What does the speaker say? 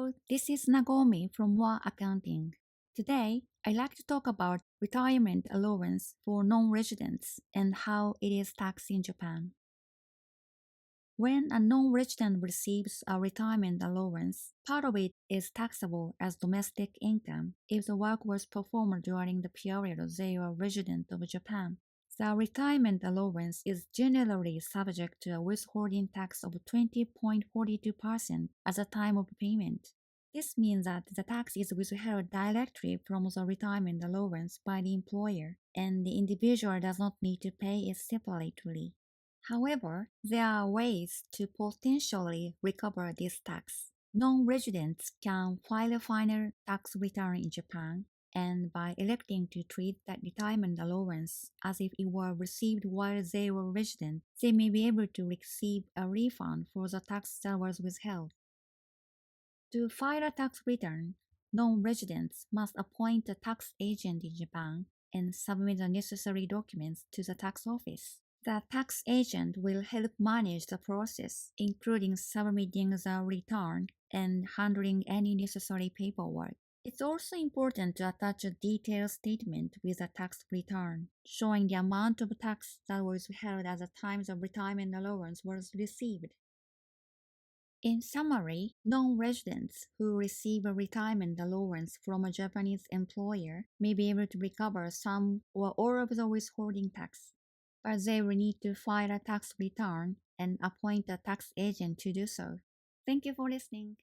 Hello, this is Nagomi from Wa Accounting. Today, I'd like to talk about retirement allowance for non-residents and how it is taxed in Japan. When a non-resident receives a retirement allowance, part of it is taxable as domestic income if the work was performed during the period they are resident of Japan. The retirement allowance is generally subject to a withholding tax of 20.42% at the time of payment. This means that the tax is withheld directly from the retirement allowance by the employer, and the individual does not need to pay it separately. However, there are ways to potentially recover this tax. Non-residents can file a final tax return in Japan, and by electing to treat that retirement allowance as if it were received while they were resident, they may be able to receive a refund for the tax that was withheld. To file a tax return, non-residents must appoint a tax agent in Japan and submit the necessary documents to the tax office. The tax agent will help manage the process, including submitting the return and handling any necessary paperwork. It's also important to attach a detailed statement with the tax return, showing the amount of tax that was held at the time the retirement allowance was received. In summary, non-residents who receive a retirement allowance from a Japanese employer may be able to recover some or all of the withholding tax, but they will need to file a tax return and appoint a tax agent to do so. Thank you for listening.